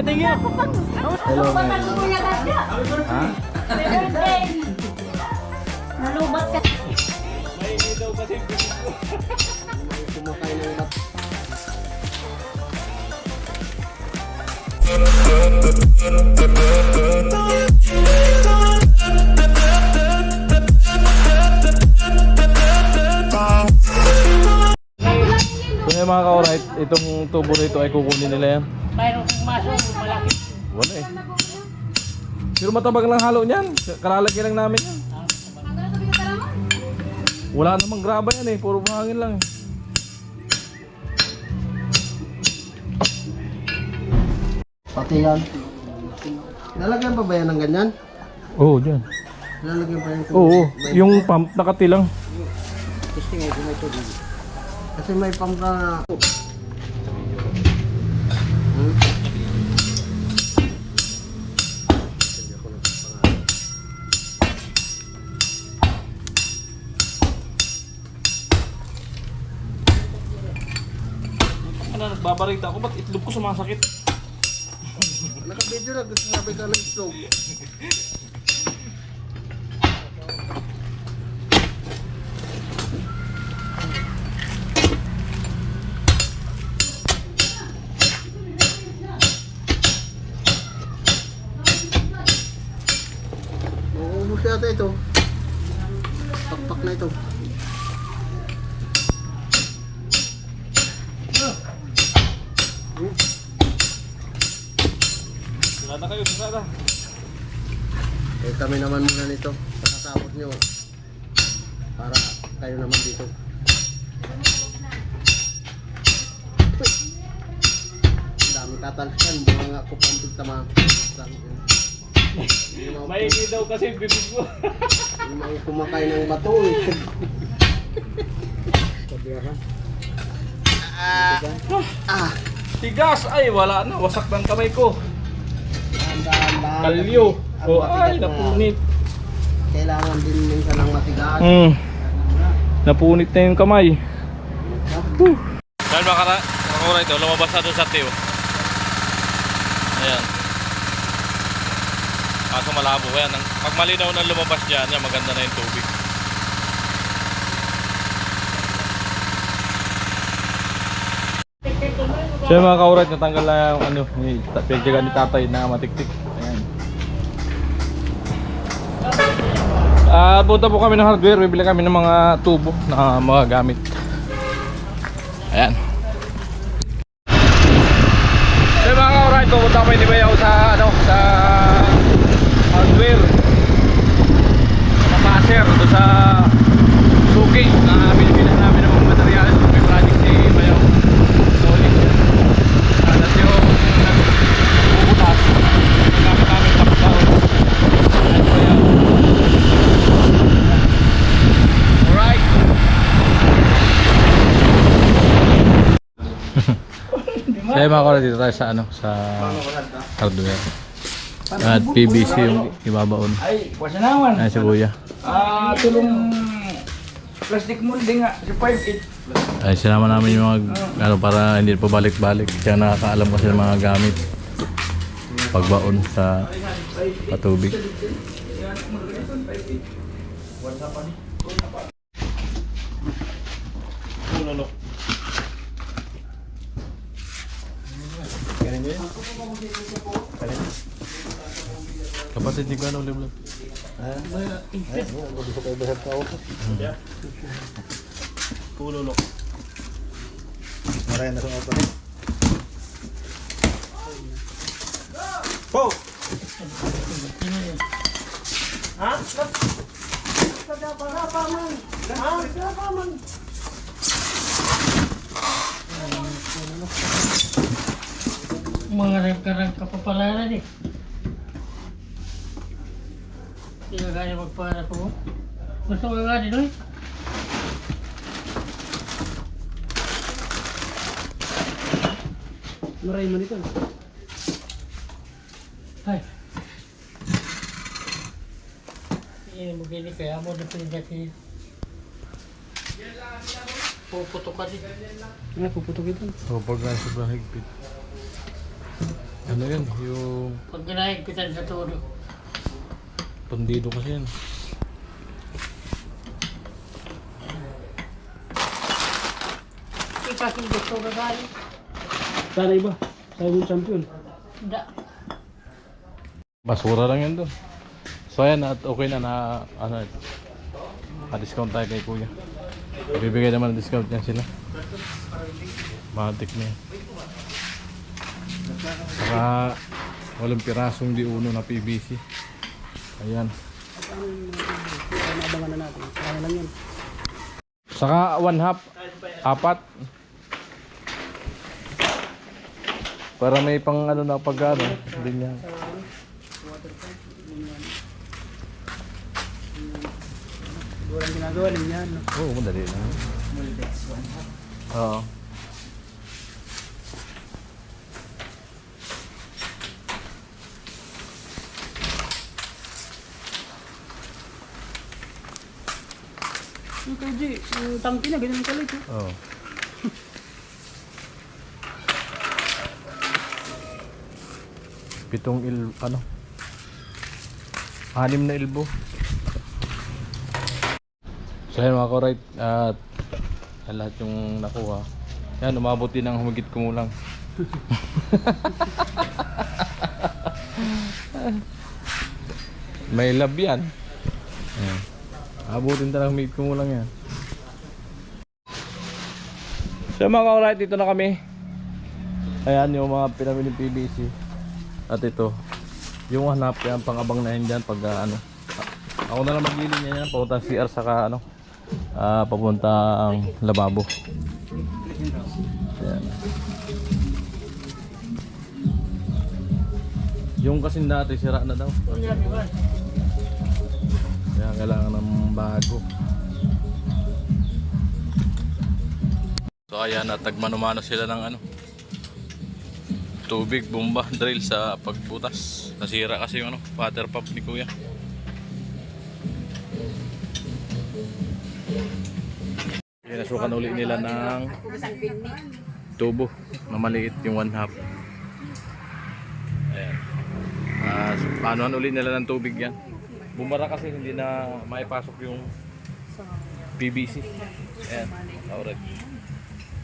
thank you. Hello, man. Ha? Nalubat ka. May daw kasi Kumakain ng ibat. So yung mga ka-alright, itong tubo nito ay kukunin nila yan. Mayroon kang maso, malaki. Wala eh. Pero matabag lang halo niyan. Kalalagyan lang namin yan. Wala namang graba yan eh. Puro buhangin lang eh. Pati yan. Lalagyan pa ba yan ng ganyan? Oo, dyan. Lalagyan pa yan. Oo, yung pump nakatilang. Kasi may pump na... Ano, nagbabarita ako, ba't itlog ko sumasakit? Naka-video na, gusto sabi ka ng itlog. Mauubos yata ito. Pakpak na ito. Sirada kayo, sirada. Eh kami naman muna nito. Pagkatapos nyo. Para kayo naman dito. Ang dami tatalsyan. Mga kupampig tama. Maigi daw kasi bibig mo. Yung mga kumakain ng bato eh. Ah, Tigas! Ay, wala na. Wasak ng kamay ko. dahan-dahan. Kalyo. Ang Oh, matigas ay, na. napunit. Kailangan din minsan ng matigas. Napunit na yung kamay. Dahil makakura ito, lumabas na doon sa tiyo. Ayan. Kaso malabo yan. Pag malinaw na lumabas dyan, yan, maganda na yung tubig. So yung mga kaurat, natanggal na yung ano, pinagjagan ni tatay na matiktik. Ayan. Punta po kami ng hardware, bibili kami ng mga tubo na mga gamit. Ayan. So mga kaurat, pupunta kami ni Bayaw sa ano, sa hardware. Sa Paser, doon sa Suki na binibilan namin ng mga materials. May project si Bayaw. Solid. Alas yung nagbubutas. Nagamit namin tapos. Ayan po yan. Alright. Kaya mga kaurat, dito tayo sa ano, sa hardware. At PVC yung ibabaon. Ay, wasa naman. Ayan si Kuya. Tulong plastic molding nga, si 5'8". Ay, sinama namin yung mga ano, para hindi pa balik-balik. Kaya nakakaalam kasi ng mga gamit. Pagbaon sa patubig. Kapatid, hindi ko ano ulit. Gusto kayo bahag ka ako. Tululok. Maray na sa ako. Po! Ha? Mga rangkarang kapapalaran eh. Hindi ka kaya magpara ko. Gusto ka nga din eh. Maray mo dito. Ay. Ini begini kaya mo na pinagkati. Puputok ka din. Nga, puputok ito. So, pag sobrang higpit. Ano yun? Yung Pag ginahigpitan sa todo. pandido kasi yan. Ipasing gusto ka tayo. Sana iba. Sabi champion. Da. Basura lang yan doon. So ayan, at okay na ano, discount tayo kay kuya. Bibigay naman ng discount yan sila. Matik na yan. Saka walang pirasong di uno na PVC. Ayan. Abangan na natin. Kaya lang yun. Saka 1/2, 4. Para may pang ano na pag ano, din yan. Walang ginagawa lang yan. Oo, madali lang. Oo. Yung 2G, yung tangki na, ganyan ang kalit. Oo. Ano? 6 na ilbo. So yan mga korite, at lahat yung nakuha. Yan, umabot din ng humigit kumulang. May lab yan. Ayan. Abutin talagang humigit kumulang yan. So mga korite, dito na kami. Ayan yung mga pinamili PVC. At ito, yung hanap yan, pang-abang na yan dyan pag ano. Ako na lang maglilin niya yan, papunta CR saka ano, papunta ang lababo. Ayan. Yung kasing dati, sira na daw. Kaya kailangan ng bago. So ayan, at nagmano-mano sila ng ano, tubig, bomba, drill sa pagbutas. Nasira kasi yung ano, water pump ni kuya. Yan, nasukan uli nila ng tubo na maliit, yung 1/2. Ayan. So, paanoan uli nila ng tubig yan. Bumara kasi hindi na maipasok yung PVC. Ayan, alright.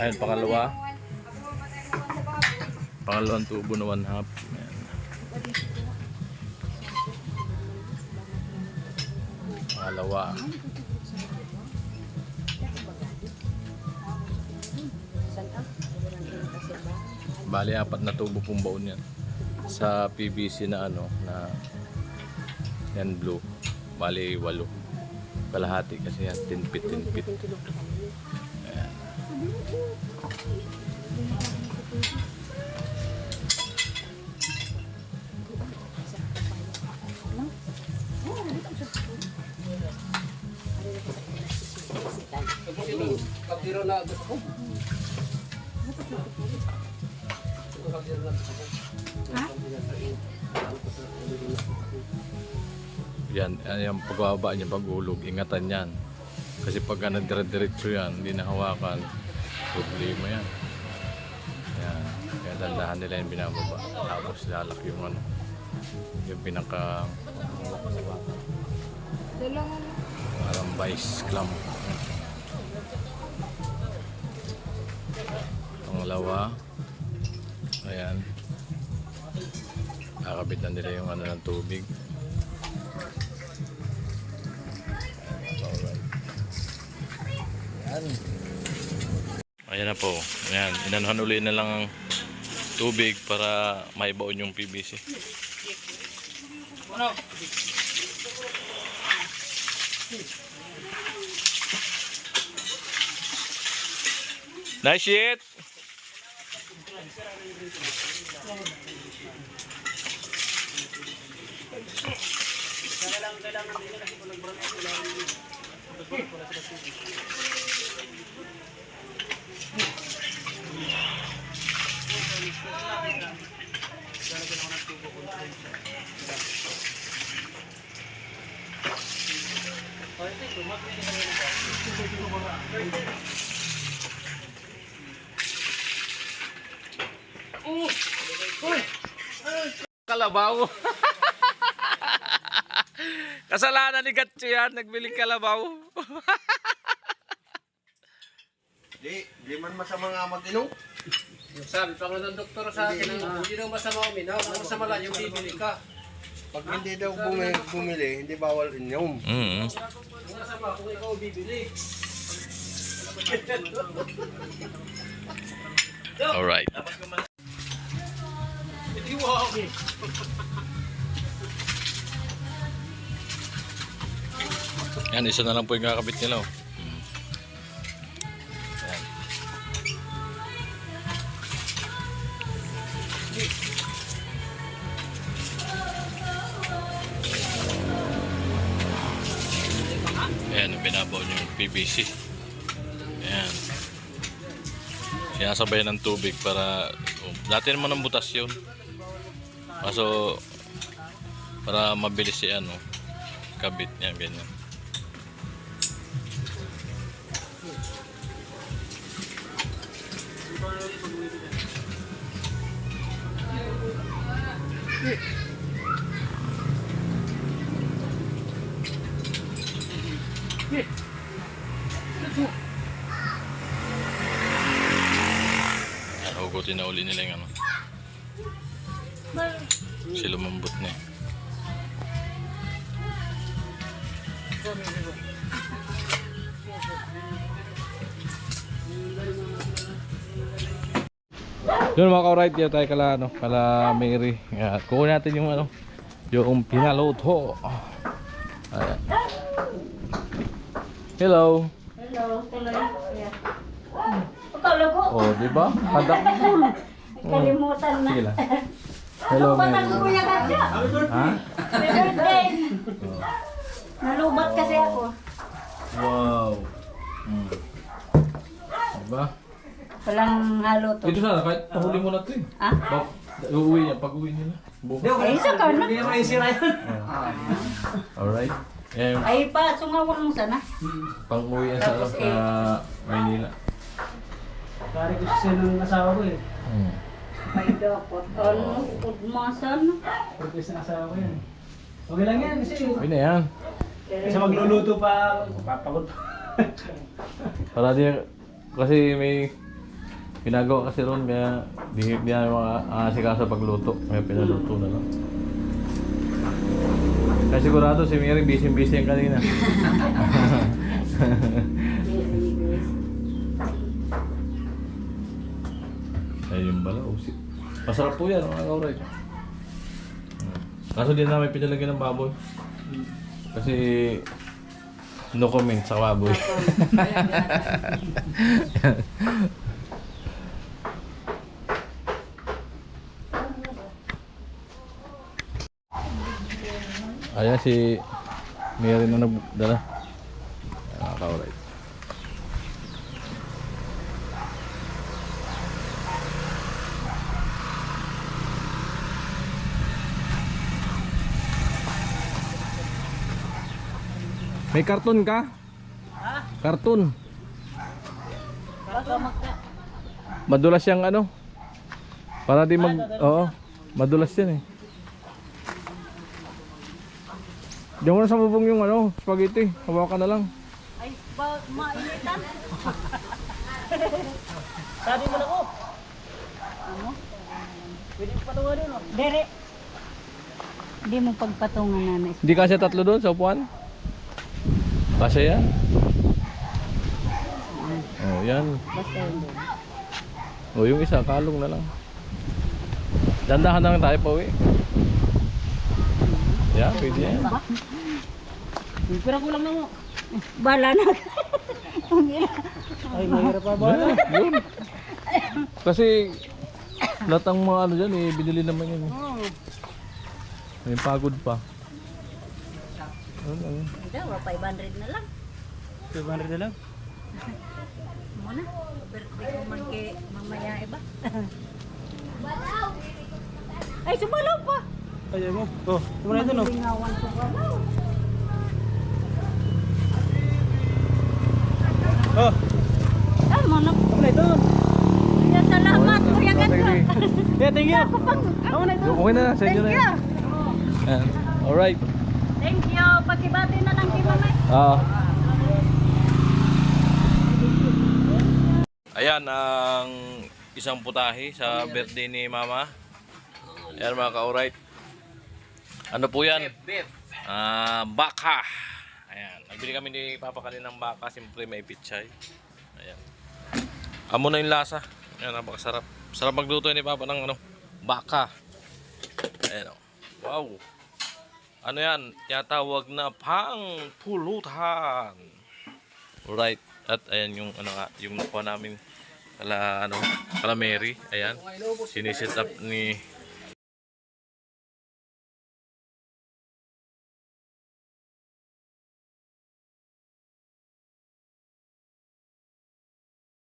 Ayan, pangalawang tubo na 1/2. Ayan. Pangalawa. Bali 4 na tubo pong baon yan sa PVC na ano, na yan blue. Bali 8 kalahati kasi yan, 10 feet. Ayan. Kapiro na gusto ko. Yan, yung pagbaba niya, pag-ulog, ingatan yan. Kasi pag dire-diretso yan, hindi nahawakan, problema yan. Yan, kaya dandahan nila yung binababa. Tapos lalak yung ano, yung pinaka parang vice clamp. Pangalawa, ayan, kakabitan nila yung ano ng tubig. Ayan na po. Ayan, inanuhan uli na lang ang tubig para maibaon yung PVC. Nice shit! kalabaw. Kasalanan ni Gatcho yan, nagbiling kalabaw. Di man masama nga mag-inom. Sabi pa nga ng doktor sa akin, hindi daw masama uminom. Ang masama lang yung bibili ka. Pag hindi daw bumili, hindi bawal inom. Mm. Ang masama kung ikaw bibili. Alright. Hindi wow. Yan, isa na lang po yung kakabit nila. Oh. Yan. Ayan, binabaw niyo yung PVC. Ayan. Sinasabay ng tubig para dati naman ang butas yun. Kaso para mabilis si ano kabit niya ganyan. Yan, hugutin na uli nila yung ano. Kasi lumambot na eh. Yun mga ka-right, dito tayo kala Mary. Yan, kukunin natin yung ano, yung pinaluto. Ayan. Hello. Hello, tuloy. Akala ko, Oh, di ba? Kadakul. kalimutan na. Sige lang. Hello, Patang ko Mary. Kuya Katya. Ha? Happy birthday. Nalubat kasi ako. Wow. Diba? Walang halo to. Ito sana, kahit pahuli mo na ito eh. Ah? Uuwi niya, pag-uwi nila. Bukas. Ay, isa ka na. Alright. Eh, Ay pa, sungawan mo sana. pang-uwi yan sa, Tapos, sa Maynila. Pare ko siya ng asawa ko eh. May dapat. Ano? Pudmasan. Purpose ng asawa ko yan. Okay lang yan kasi. Uwi na yan. Kasi magluluto pa, papagod pa. Para di, kasi may ginagawa kasi ron, kaya di na makasikaso pagluto. Kaya pinaluto na lang. Kaya sigurado si Mary busy-busy yung kanina. Ayun pala, masarap po yan, mga kauray. Kaso di namin pinalagyan ng baboy. Kasi no comment sa baboy. Ayan si Mary na nagdala. Ayan, kauray. May karton ka? Ha? Karton. Madulas yang ano? Para di mag... Oo. Madulas yan eh. Diyan mo na sa bubong yung ano, spaghetti. Hawakan na lang. Ay, mainitan. Sabi mo na ko. Ano? Pwede mo patawarin mo. Dere. Hindi mo pagpatungan na. Hindi kasi tatlo doon sa upuan? Kasi yan? Oh, yan. Basta yun doon. O yung isa, kalong na lang. Dandahan na lang tayo pa uwi. Yeah, pwede yan. Pero kulang na mo. Bala na. Ay, mahirap pa ba? Yeah, yun. Kasi lahat ng mga ano dyan eh, binili naman yan eh. May pagod pa. Ano? Hindi, 500 na lang. 500 na lang. Muna. Birthday ko man kay mamaya iba. Ay, sumalaw pa. Ayaw mo. Oh, muna ito no. Lingawan ko balaw. Oh, Ah, mana. muna ito. Salamat, Kuya Yeah, thank you. Okay na, sa inyo na yan. Ayan. Alright. Thank you. Pagkibati na lang kay Mamay. Oo. Ayan ang isang putahe sa birthday ni Mama. Ayan mga ka-alright. Ano po yan? Baka. Ayan. Nagbili kami ni Papa kaninang baka. Siyempre may pichay. Ayan. Amo na yung lasa. Ayan, napakasarap. Sarap magluto ni Papa ng baka. Ayan o. Wow. Ano yan? Tinatawag na pang-pulutan. Alright. At ayan yung yung nakuha namin kala Mary. Ayan. Sinisit up ni